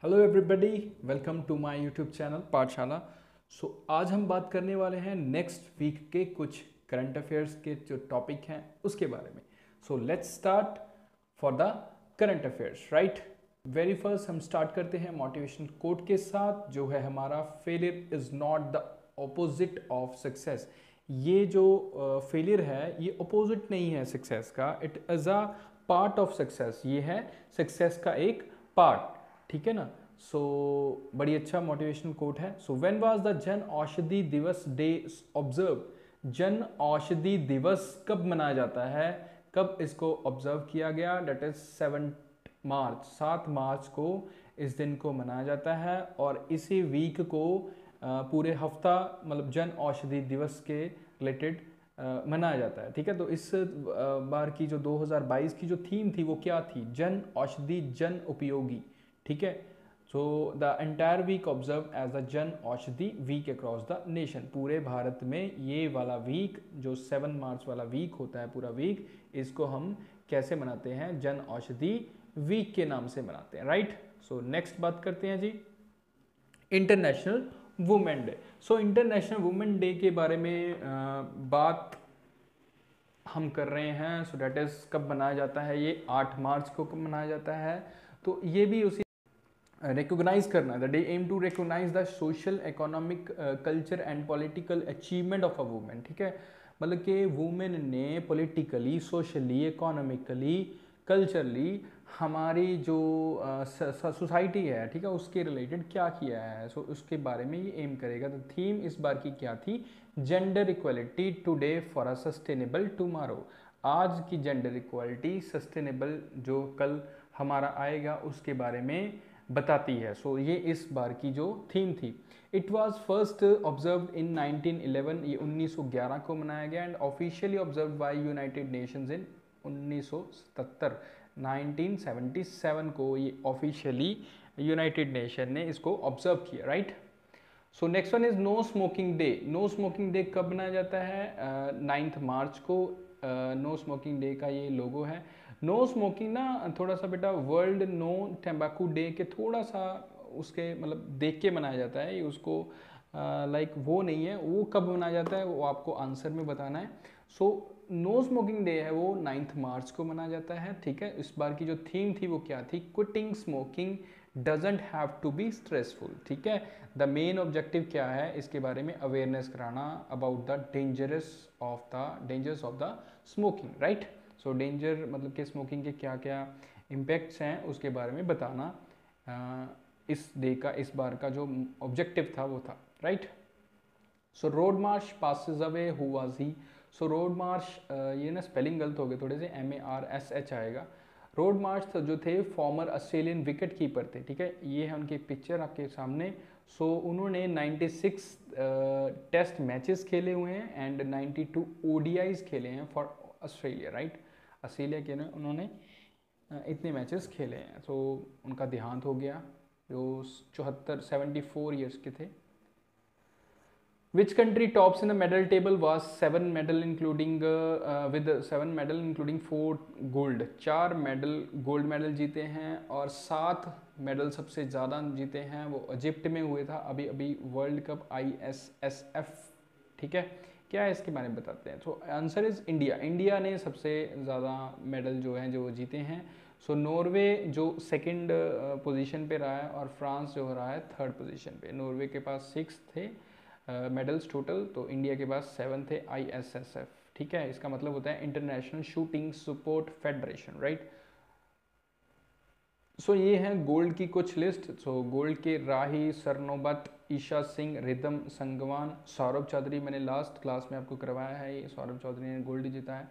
Hello everybody, welcome to my YouTube channel Pathshala. आज हम बात करने वाले हैं नेक्स्ट वीक के कुछ करंट अफेयर्स के जो टॉपिक हैं उसके बारे में। Let's start for the current affairs. Right, very first हम स्टार्ट करते हैं मोटिवेशनल कोट के साथ, जो है हमारा failure is not the opposite of success. ये जो फेलियर है ये अपोजिट नहीं है सक्सेस का, it is a part of success. ये है सक्सेस का एक पार्ट, ठीक है ना। बड़ी अच्छा मोटिवेशनल कोट है। व्हेन वाज द जन औषधि दिवस डे ऑब्जर्व? जन औषधि दिवस कब मनाया जाता है, कब इसको ऑब्जर्व किया गया? डेट इज 7 मार्च, 7 मार्च को इस दिन को मनाया जाता है। और इसी वीक को पूरे हफ्ता मतलब जन औषधि दिवस के रिलेटेड मनाया जाता है, ठीक है। तो इस बार की जो 2022 की जो थीम थी वो क्या थी? जन औषधि जन उपयोगी, ठीक है। The entire week observe as the Jan Aushadhi week across the nation. पूरे भारत में ये वाला वीक जो 7 मार्च वाला वीक होता है, पूरा वीक, इसको हम कैसे मनाते हैं? जन औषधि वीक के नाम से मनाते हैं। राइट, नेक्स्ट बात करते हैं जी, international women day. International women day के बारे में बात हम कर रहे हैं। डेट इज कब मनाया जाता है? ये 8 मार्च को मनाया जाता है। तो ये भी उसी रिकोगनाइज करना है। The day aim to recognize the social, economic, culture and political achievement of a women, ठीक है। मतलब कि वुमेन ने पॉलिटिकली, सोशली, इकोनॉमिकली, कल्चरली हमारी जो सोसाइटी है, ठीक है, उसके रिलेटेड क्या किया है, उसके बारे में ये एम करेगा। तो थीम इस बार की क्या थी? Gender equality today for a sustainable tomorrow. आज की जेंडर इक्वलिटी, सस्टेनेबल जो कल हमारा आएगा उसके बारे में बताती है। ये इस बार की जो थीम थी। It was first observe in 1911, ये 1911 को मनाया गया। And officially observe by United Nations in 1977, 1977 को ये ऑफिशियली यूनाइटेड नेशन ने इसको ऑब्जर्व किया। Right, next one is no smoking day. No smoking day कब मनाया जाता है? 9 मार्च को नो स्मोकिंग डे का ये लोगो है। नो स्मोकिंग ना थोड़ा सा बेटा वर्ल्ड नो टम्बाकू डे के थोड़ा सा उसके मतलब देख के मनाया जाता है, ये उसको लाइक वो नहीं है। वो कब मनाया जाता है वो आपको आंसर में बताना है। नो स्मोकिंग डे है वो 9 मार्च को मनाया जाता है, ठीक है। इस बार की जो थीम थी वो क्या थी? Quitting smoking doesn't have to be stressful, ठीक है। द मेन ऑब्जेक्टिव क्या है इसके बारे में? अवेयरनेस कराना about the dangers of the smoking. Right, danger मतलब कि स्मोकिंग के क्या क्या इम्पैक्ट्स हैं उसके बारे में बताना इस डे का, इस बार का जो ऑब्जेक्टिव था वो था। Right, Rod Marsh passes away, who was he? Rod Marsh, ये ना स्पेलिंग गलत हो गए थोड़े से, MARSH आएगा। रोड मार्च जो थे फॉर्मर ऑस्ट्रेलियन विकेट कीपर थे, ठीक है। ये है उनकी पिक्चर आपके सामने। उन्होंने 96 टेस्ट मैचेस खेले हुए हैं एंड 92 ODIs खेले हैं फॉर ऑस्ट्रेलिया। राइट, ऑस्ट्रेलिया के उन्होंने इतने मैचेस खेले हैं। उनका देहांत हो गया, जो 74 ईयर्स के थे। Which country tops in the medal table was 7 medal including with 7 medal including 4 gold? 4 medal gold medal जीते हैं और 7 मेडल सबसे ज़्यादा जीते हैं वो इजिप्ट में हुए था अभी अभी वर्ल्ड कप ISSF, ठीक है। क्या है इसके बारे में बताते हैं। Answer is India. इंडिया ने सबसे ज़्यादा मेडल जो हैं जो वो जीते हैं। नॉर्वे जो सेकंड पोजीशन पे रहा है और फ्रांस जो रहा है थर्ड पोजीशन पे। नॉर्वे के पास 6 थे मेडल्स टोटल, तो इंडिया के पास 7 थे ISSF, ठीक है। इसका मतलब होता है international shooting support federation. Right, ये हैं गोल्ड की कुछ लिस्ट। गोल्ड के राही, सरनोबत, ईशा सिंह, रिदम संगवान, सौरभ चौधरी, मैंने लास्ट क्लास में आपको करवाया है, ये सौरभ चौधरी ने गोल्ड जीता है,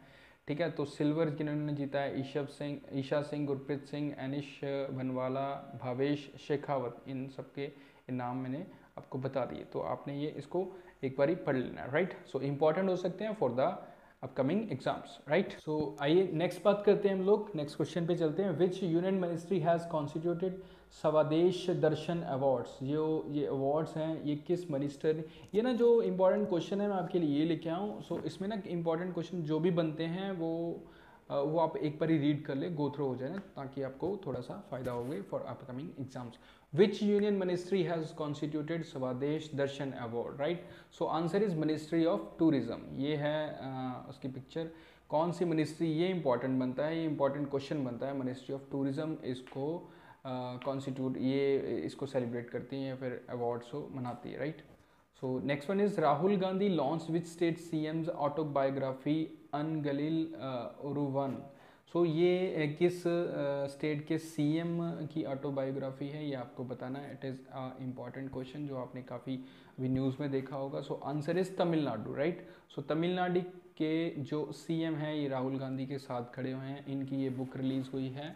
ठीक है। सिल्वर किन्होंने जीता है? ईशा सिंह, गुरप्रीत सिंह, एनिश भनवाला, भावेश शेखावत, इन सबके नाम मैंने आपको बता दिए। तो आपने ये इसको एक बार पढ़ लेना है। राइट, इंपॉर्टेंट हो सकते हैं for the upcoming exams. Right, आइए नेक्स्ट बात करते हैं हम लोग, नेक्स्ट क्वेश्चन पे चलते हैं। विच union ministry has constituted Swadesh Darshan awards? ये अवार्ड्स हैं ये किस मिनिस्टर? ये ना जो इंपॉर्टेंट क्वेश्चन है मैं आपके लिए ये लेके आऊँ। इसमें ना इंपॉर्टेंट क्वेश्चन जो भी बनते हैं वो वो आप एक बार ही रीड कर ले, गो थ्रू हो जाए ना, ताकि आपको थोड़ा सा फायदा होगा for upcoming exams. Which union ministry has constituted Swadesh Darshan award, right? So answer is ministry of tourism. ये है उसकी पिक्चर, कौन सी मिनिस्ट्री, ये इंपॉर्टेंट बनता है, ये इंपॉर्टेंट क्वेश्चन बनता है। मिनिस्ट्री ऑफ टूरिज्म इसको कॉन्स्टिट्यूट ये इसको सेलिब्रेट करती है या फिर अवार्ड्स को मनाती है, right? So next one is Rahul Gandhi launch which state CMs autobiography Ungalil Oruvan. सो ये किस स्टेट के सीएम की ऑटोबायोग्राफी है, ये आपको बताना है। इट इज़ इम्पॉर्टेंट क्वेश्चन जो आपने काफ़ी अभी न्यूज़ में देखा होगा। So answer is Tamil Nadu, right? So Tamil Nadu के जो सीएम हैं ये राहुल गांधी के साथ खड़े हुए हैं, इनकी ये बुक रिलीज़ हुई है।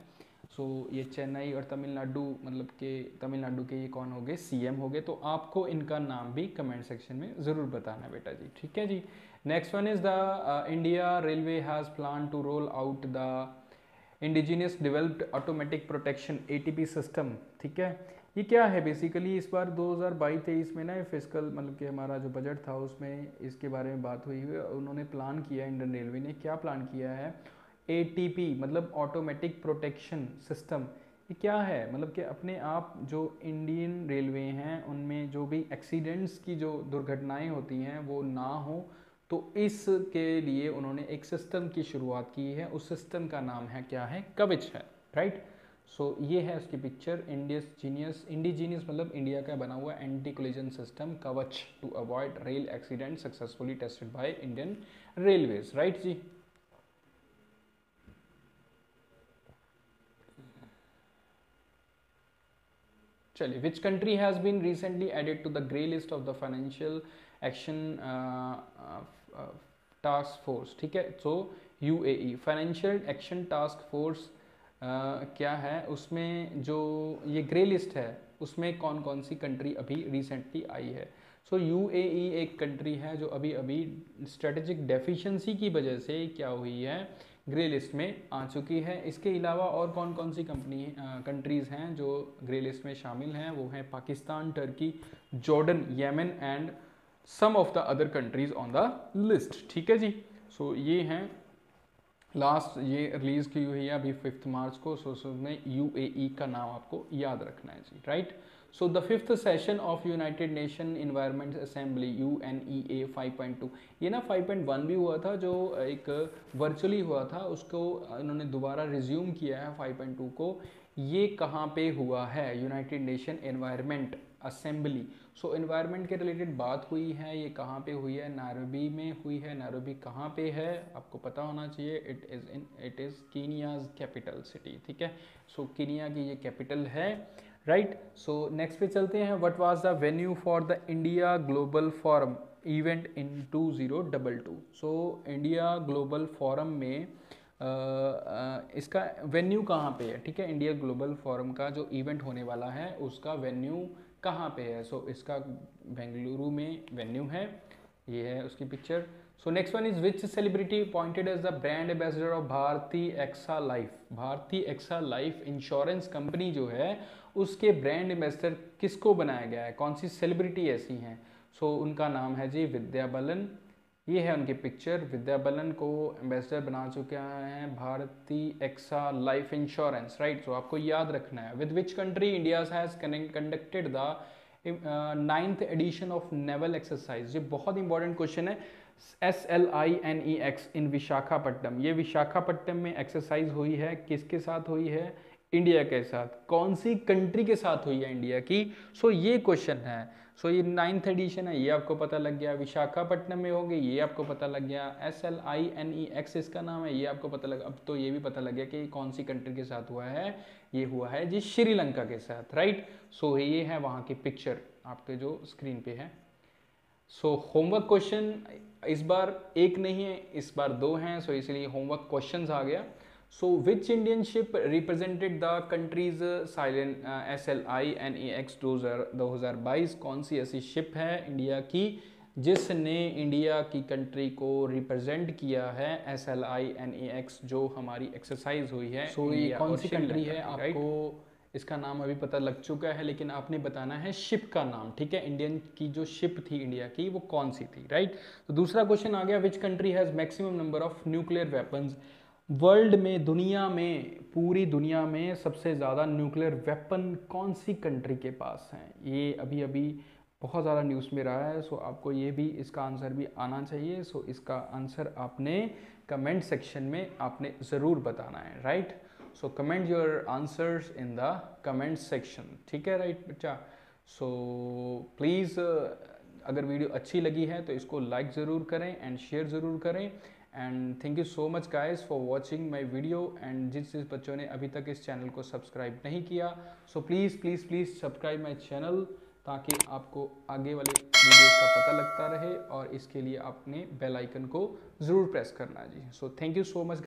सो ये चेन्नई और तमिलनाडु, मतलब के तमिलनाडु के ये कौन हो गए, सीएम हो गए। तो आपको इनका नाम भी कमेंट सेक्शन में ज़रूर बताना बेटा जी, ठीक है जी। Next one is the India railway has plan to roll out the indigenous developed automatic protection ATP system, ठीक है। ये क्या है बेसिकली, इस बार 2022-23 में ना फिजिकल मतलब कि हमारा जो बजट था उसमें इसके बारे में बात हुई है। उन्होंने प्लान किया, इंडियन रेलवे ने क्या प्लान किया है, ATP मतलब ऑटोमेटिक प्रोटेक्शन सिस्टम। ये क्या है, मतलब कि अपने आप जो इंडियन रेलवे हैं उनमें जो भी एक्सीडेंट्स की जो दुर्घटनाएं होती हैं वो ना हो, तो इसके लिए उन्होंने एक सिस्टम की शुरुआत की है। उस सिस्टम का नाम है क्या है, कवच है, राइट? सो ये है उसकी पिक्चर, इंडिजीनियस मतलब इंडिया का बना हुआ anti collision system Kavach to avoid rail accident successfully tested by Indian railways, right जी। चलिए, which country has been recently added to the grey list of the financial action task force, ठीक है। So UAE financial action task force क्या है, उसमें जो ये grey list है उसमें कौन कौन सी कंट्री अभी रिसेंटली आई है। सो UAE एक कंट्री है जो अभी अभी स्ट्रेटेजिक डेफिशिएंसी की वजह से क्या हुई है, ग्रे लिस्ट में आ चुकी है। इसके अलावा और कौन कौन सी कंट्रीज़ हैं जो ग्रे लिस्ट में शामिल हैं, वो हैं Pakistan, Turkey, Jordan, Yemen and some of the other countries on the list, ठीक है जी। सो ये हैं लास्ट, ये रिलीज़ की हुई है अभी 5 मार्च को। सो उसमें UAE का नाम आपको याद रखना है जी, right? So the 5th session of united nation environment assembly UNEA 5.2, ये ना 5.1 भी हुआ था जो एक वर्चुअली हुआ था, उसको इन्होंने दोबारा रिज्यूम किया है 5.2 को। ये कहाँ पे हुआ है, यूनाइटेड नेशन एनवायरनमेंट असेंबली। सो एनवायरनमेंट के रिलेटेड बात हुई है, ये कहाँ पे हुई है, नैरोबी में हुई है। नैरोबी कहाँ पे है आपको पता होना चाहिए, इट इज़ कीनियाज कैपिटल सिटी, ठीक है। सो कीनिया की ये कैपिटल है, राइट? सो नेक्स्ट पे चलते हैं, what was the venue for the India global forum event in 2022। So India global forum में इसका वेन्यू कहाँ पे है, ठीक है। इंडिया ग्लोबल फोरम का जो इवेंट होने वाला है उसका वेन्यू कहाँ पे है। सो इसका बेंगलुरु में वेन्यू है, ये है उसकी picture. So next one is which celebrity appointed as the brand ambassador of Bharti AXA Life. Bharti AXA life insurance company जो है उसके ब्रांड एम्बेसडर किसको बनाया गया है, कौन सी सेलिब्रिटी ऐसी हैं। सो उनका नाम है जी विद्या बालन, ये है उनकी पिक्चर। विद्या बालन को एम्बेसडर बना चुके हैं Bharti AXA life insurance, right? So आपको याद रखना है, with which country India has conducted the 9th edition of naval exercise. ये बहुत इंपॉर्टेंट क्वेश्चन है। SLINEX इन विशाखापट्टनम, ये विशाखापट्टनम में एक्सरसाइज हुई है, किसके साथ हुई है, इंडिया के साथ। कौन सी कंट्री के साथ हुई है इंडिया की, सो ये क्वेश्चन है। सो ये 9th एडिशन है, ये आपको पता लग गया। विशाखापट्टनम में होंगे, ये आपको पता लग गया। SLINEX इसका नाम है, ये आपको पता लगा। अब तो ये भी पता लग गया कि कौन सी कंट्री के साथ हुआ है, ये हुआ है जी श्रीलंका के साथ, राइट? सो ये है वहाँ की पिक्चर आपके जो स्क्रीन पे है। सो होमवर्क क्वेश्चन इस बार एक नहीं है, इस बार 2 हैं, सो इसलिए होमवर्क क्वेश्चंस आ गया। So which Indian ship represented the countries silent SLINEX 2022, कौन सी ऐसी शिप है इंडिया की जिसने इंडिया की कंट्री को रिप्रेजेंट किया है SLINEX जो हमारी एक्सरसाइज हुई है। सो ये कौन सी कंट्री है, आपको इसका नाम अभी पता लग चुका है, लेकिन आपने बताना है शिप का नाम, ठीक है। इंडियन की जो शिप थी इंडिया की वो कौन सी थी, राइट? तो दूसरा क्वेश्चन आ गया, which country has maximum number of nuclear weapons world में, दुनिया में, पूरी दुनिया में सबसे ज़्यादा न्यूक्लियर वेपन कौन सी कंट्री के पास हैं? ये अभी अभी बहुत ज़्यादा न्यूज़ में रहा है। सो आपको ये भी इसका आंसर भी आना चाहिए। सो इसका आंसर आपने कमेंट सेक्शन में आपने ज़रूर बताना है, right? So comment your answers in the comment section, ठीक है, राइट बच्चा? सो प्लीज़ अगर वीडियो अच्छी लगी है तो इसको लाइक ज़रूर करें एंड शेयर ज़रूर करें। And thank you so much guys for watching my video. And जिस बच्चों ने अभी तक इस चैनल को सब्सक्राइब नहीं किया, so please please please subscribe my channel, ताकि आपको आगे वाले वीडियोस का पता लगता रहे। और इसके लिए आपने बेल आइकन को ज़रूर प्रेस करना जी। So thank you so much.